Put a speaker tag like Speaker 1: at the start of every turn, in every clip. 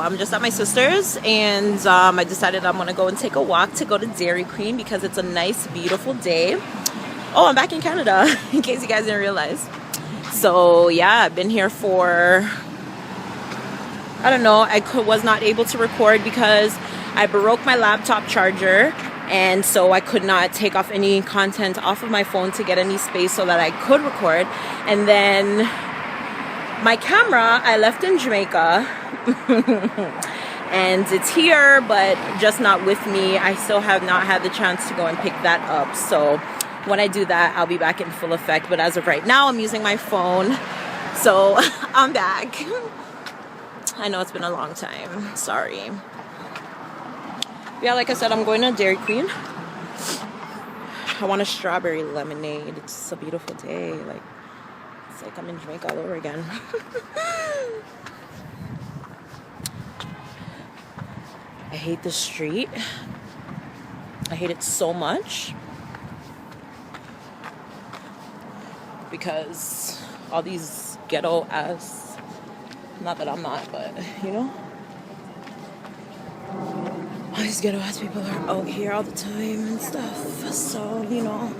Speaker 1: I'm just at my sister's, and I decided I'm gonna go and take a walk to go to Dairy Queen because it's a nice, beautiful day. Oh, I'm back in Canada, in case you guys didn't realize. So yeah, I've been here for, I don't know, was not able to record because I broke my laptop charger, and so I could not take off any content off of my phone to get any space so that I could record. And then my camera I left in Jamaica and it's here, but just not with me. I still have not had the chance to go and pick that up. So when I do that, I'll be back in full effect. But as of right now, I'm using my phone. So I'm back. I know it's been a long time. Sorry. Yeah, like I said, I'm going to Dairy Queen. I want a strawberry lemonade. It's a beautiful day. It's like I'm in Jamaica all over again. I hate this street. I hate it so much. Because all these ghetto ass, not that I'm not, but you know, all these ghetto ass people are out here all the time and stuff. So, you know.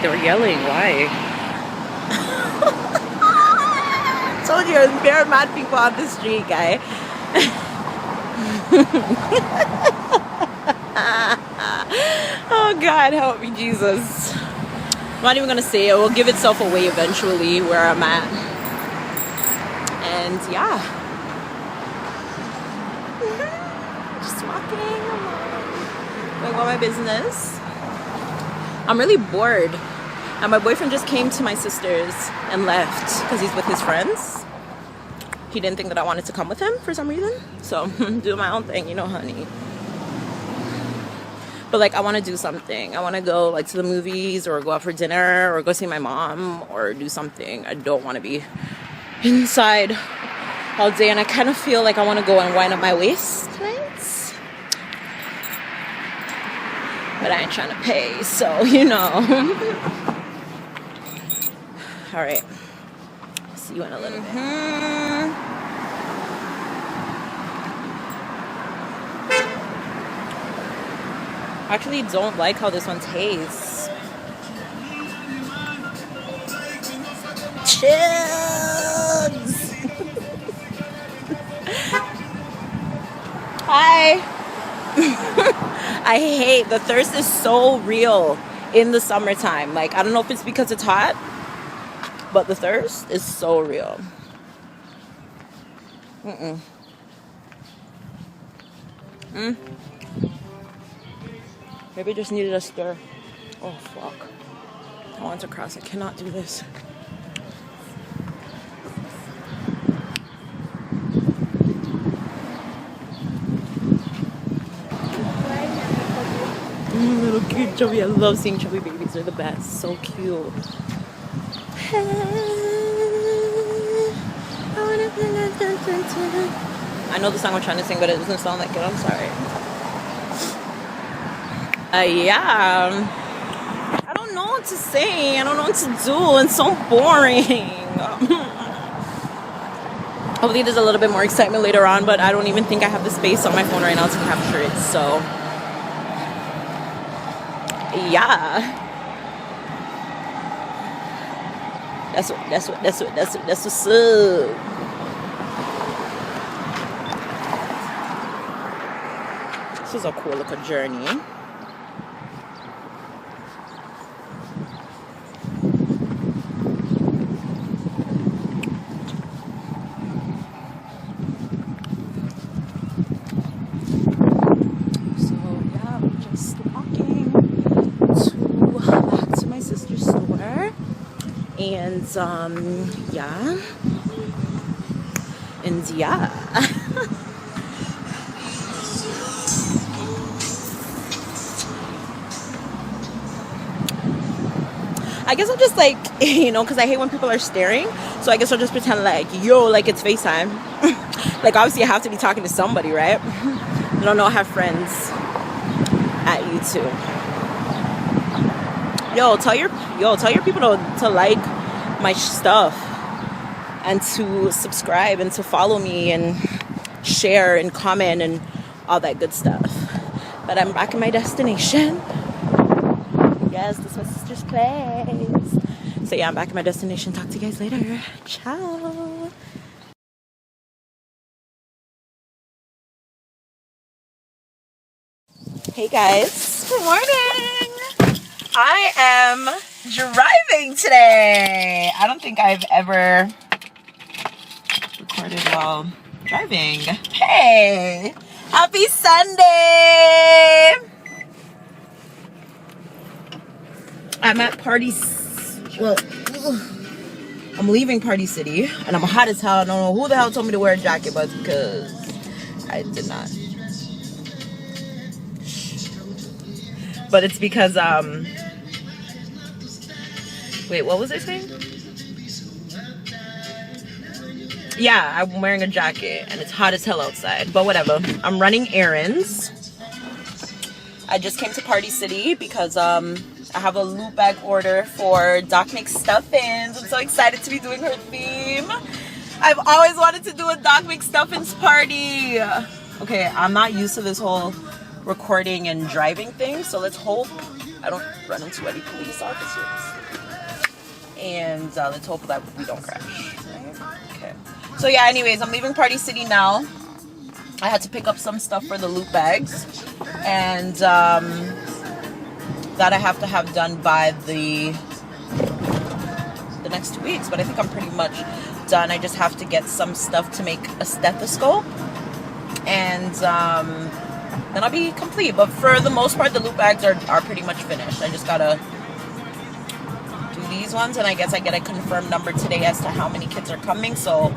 Speaker 1: They were yelling, why? Told you, there's very mad people on the street, guy. Oh God, help me, Jesus. I'm not even gonna say it. It will give itself away eventually where I'm at. And yeah, just walking along, doing all my business. I'm really bored. And my boyfriend just came to my sister's and left because he's with his friends. He didn't think that I wanted to come with him for some reason. So I'm doing my own thing, you know, honey. But like, I want to do something. I want to go like to the movies or go out for dinner or go see my mom or do something. I don't want to be inside all day. And I kind of feel like I want to go and wind up my waist tonight. But I ain't trying to pay, so you know. All right, see you in a little bit. I actually don't like how this one tastes. Chips. Hi. I hate, the thirst is so real in the summertime. Like, I don't know if it's because it's hot, but the thirst is so real. Maybe I just needed a stir. Oh, fuck. I want to cross. I cannot do this. Little cute chubby. I love seeing chubby babies. They're the best. So cute. I know the song I'm trying to sing, but it doesn't sound like it. I'm sorry. Yeah. I don't know what to say. I don't know what to do. It's so boring. Hopefully there's a little bit more excitement later on, but I don't even think I have the space on my phone right now to capture it. So yeah, that's what's up. This is a cool little journey. And yeah. I guess I'll just like, you know, because I hate when people are staring. So I guess I'll just pretend like, yo, like it's FaceTime. Like obviously I have to be talking to somebody, right? I don't know, I have friends at YouTube. tell your people to like my stuff and to subscribe and to follow me and share and comment and all that good stuff. But I'm back in my destination. Yes, this is my sister's place. So yeah, I'm back in my destination. Talk to you guys later. Ciao. Hey guys, good morning. I am driving today. I don't think I've ever recorded while driving. Hey, happy Sunday. I'm at I'm leaving Party City and I'm hot as hell. I don't know who the hell told me to wear a jacket, but it's because I did not. But it's because wait, what was I saying? Yeah, I'm wearing a jacket and it's hot as hell outside, but whatever. I'm running errands. I just came to Party City because I have a loop bag order for Doc McStuffins. I'm so excited to be doing her theme. I've always wanted to do a Doc McStuffins party. Okay, I'm not used to this whole recording and driving thing, so let's hope I don't run into any police officers. And let's hope that we don't crash. Right? Okay. So yeah, anyways, I'm leaving Party City now. I had to pick up some stuff for the loop bags, and that I have to have done by the next 2 weeks. But I think I'm pretty much done. I just have to get some stuff to make a stethoscope, and then I'll be complete. But for the most part, the loop bags are pretty much finished. I just gotta do these ones, and I guess I get a confirmed number today as to how many kids are coming. So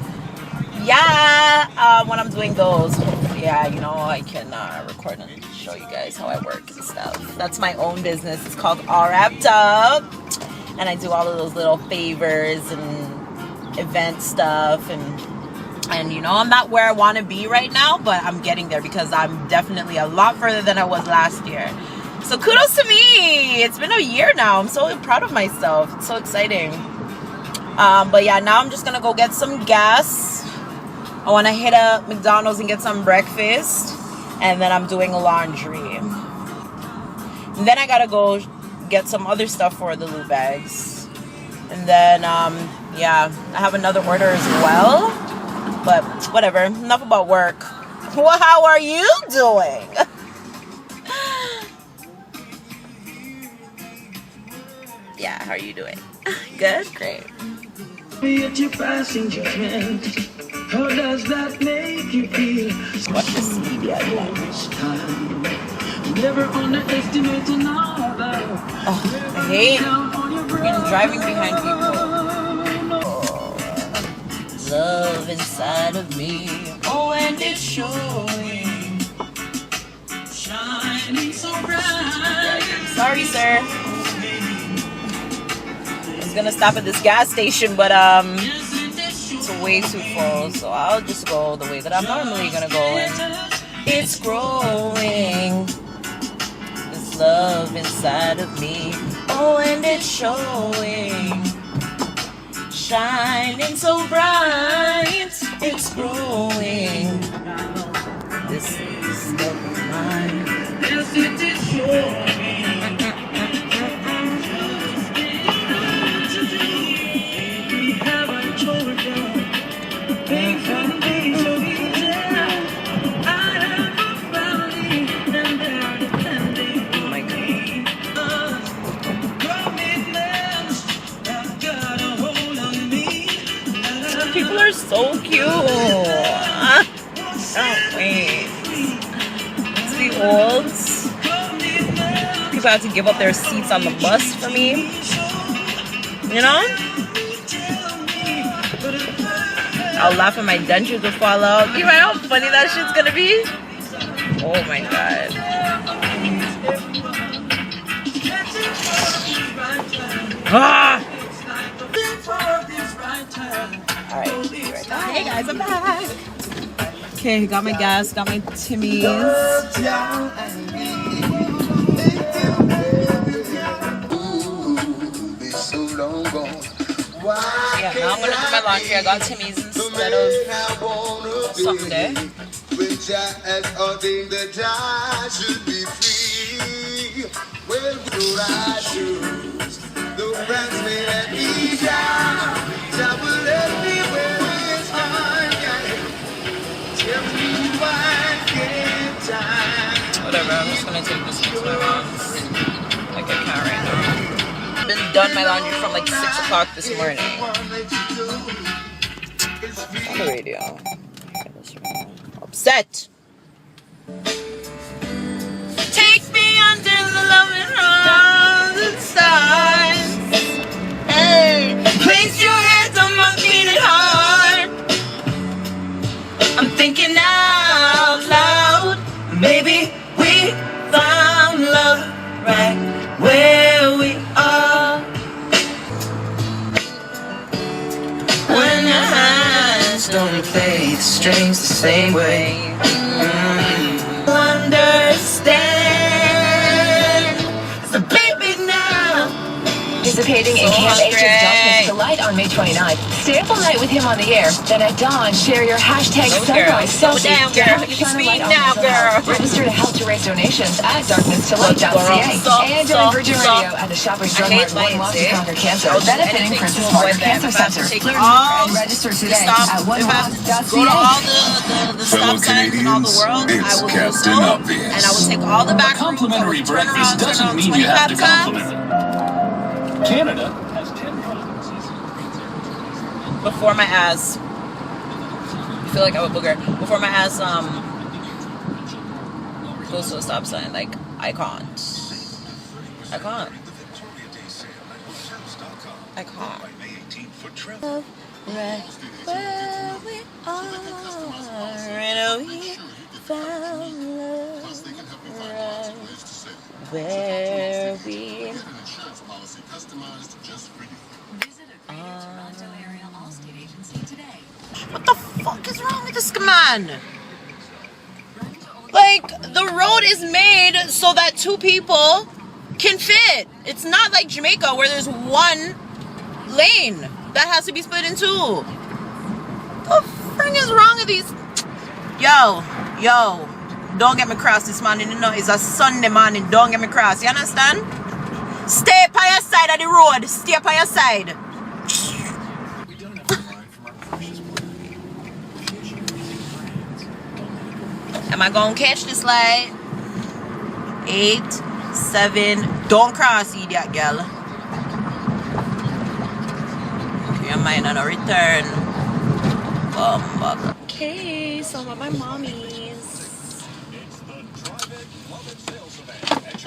Speaker 1: yeah, when I'm doing those, hopefully, yeah, you know, I can record and show you guys how I work and stuff. That's my own business. It's called All Wrapped Up, and I do all of those little favors and event stuff, and you know, I'm not where I want to be right now, but I'm getting there because I'm definitely a lot further than I was last year. So kudos to me. It's been a year now. I'm so proud of myself. It's so exciting. But yeah, now I'm just gonna go get some gas. I want to hit up McDonald's and get some breakfast, and then I'm doing laundry. And then I gotta go get some other stuff for the loop bags. And then yeah, I have another order as well. But whatever, enough about work. Well, how are you doing? Yeah, how are you doing? Good? Great. How does that make you feel? Watch the CD at lunch. Never underestimate another. Oh, I hate driving behind people. Love inside of me, oh, and it's showing, shining so bright. Sorry, sir. I was gonna stop at this gas station, but it's way too full, so I'll just go the way that I'm normally gonna go, and it's growing, this love inside of me, oh, and it's showing, shining so bright, it's growing. This is love of mine. Yes, it is showing. We haven't told you. Things can be so easy. I have a family and they're depending on me. Commitments have got a hold on me. Some people are so cute. Oh, wait. It's the olds. People have to give up their seats on the bus for me. You know? I'll laugh and my dentures will fall out. You know how funny that shit's gonna be? Oh my god. Ah! Alright, be right back. Hey guys, I'm back. Okay, got my gas, got my Timmy's. Yeah, now I'm gonna do my laundry. I got Timmy's instead of something there.
Speaker 2: Which I ordained that I should be free. Well, do I choose the friends made at each hour? Trouble everywhere is hard. Tell me why can't time?
Speaker 1: Whatever, I'm just gonna take this into my mom's. Like I can't right now. I've been done my laundry from like 6 o'clock this morning. On the radio. Upset. Take me under the loving arms and stars. Hey, place your hands on my beating heart. I'm thinking out loud. Maybe we found love right where we are. When your hands don't play the strings the same way. Understand. So baby now.
Speaker 3: Participating in Camp H's Darkness Delight on May 29th. Stay up all night with him on the air. Then at dawn, share your hashtag sunrise selfie.
Speaker 1: Down, girl. You can speak now, girl.
Speaker 3: Register to help to raise donations at darknessdelight.ca and join Virgin Radio at the Shoppers Drug Mart One Walk to Conquer Cancer, benefiting Princess Margaret Cancer Center. Learn more and register today at onewalk.ca.
Speaker 1: Go to all the stop signs in all the world. I will do so, and I will take all the back roads.
Speaker 4: Complimentary breakfast doesn't mean you have to compliment it. Canada has 10 provinces.
Speaker 1: Before my ass, I feel like I would booger. Before my ass goes to a stop sign, like I can't. Right where we are, and we found love. Right where we What the fuck is wrong with this man? Like, the road is made so that 2 people can fit. It's not like Jamaica where there's 1 lane that has to be split in 2. The frig is wrong with these? Yo, don't get me cross this morning. You know, it's a Sunday morning. Don't get me cross. You understand? Stay by your side of the road. Stay by your side. Am I gonna catch this light? 8, 7. Don't cross, idiot girl. Your mind on a return. Okay, so I'm at my mommy's.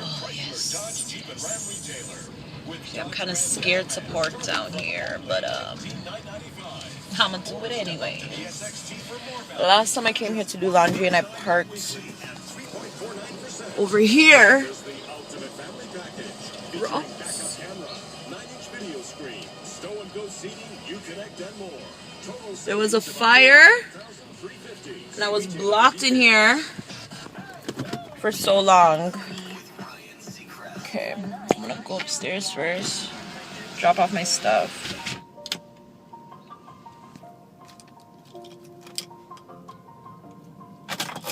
Speaker 1: Oh, yes. Yeah, I'm kind of scared to park down here, but I'm gonna do it anyway. Last time I came here to do laundry and I parked over here. Rocks. There was a fire and I was blocked in here for so long. Okay, I'm gonna go upstairs first, drop off my stuff.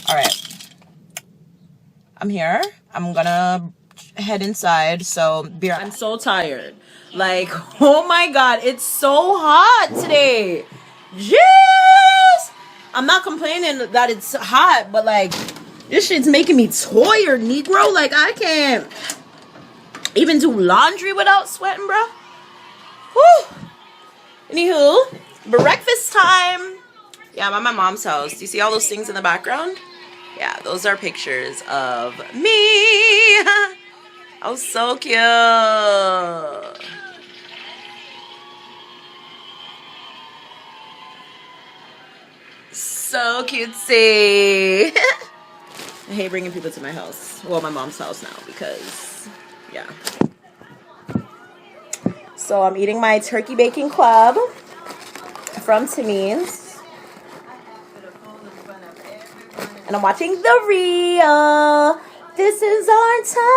Speaker 1: Alright, I'm here. I'm gonna head inside, so be right. I'm so tired. Like, oh my god, it's so hot today. Jeez! I'm not complaining that it's hot, but like, this shit's making me tired, Negro. Like, I can't even do laundry without sweating, bro. Whew. Anywho, breakfast time. Yeah, I'm at my mom's house. Do you see all those things in the background? Yeah, those are pictures of me. Oh, so cute. So cutesy. I hate bringing people to my house. Well, my mom's house now because, yeah. So I'm eating my turkey bacon club from Timmy's. And I'm watching The Real. This is our time.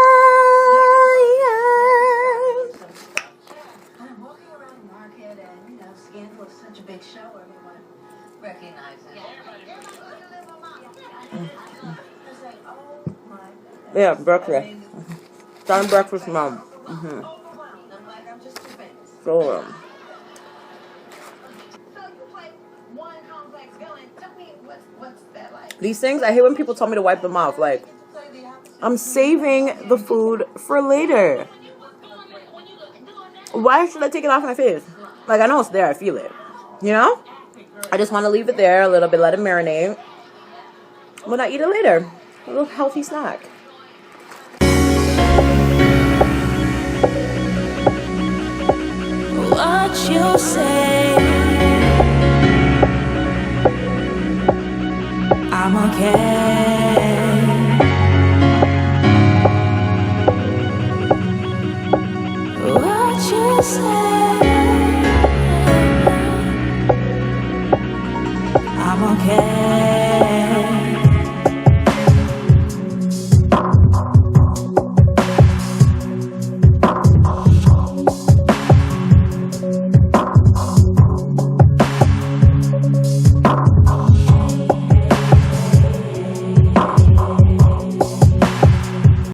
Speaker 1: Yeah, breakfast. Done breakfast, mom. So, these things, I hate when people tell me to wipe them off. Like, I'm saving the food for later. Why should I take it off my face? Like, I know it's there. I feel it. You know? I just want to leave it there a little bit, let it marinate. When I eat it later. A little healthy snack. What you say? I'm okay.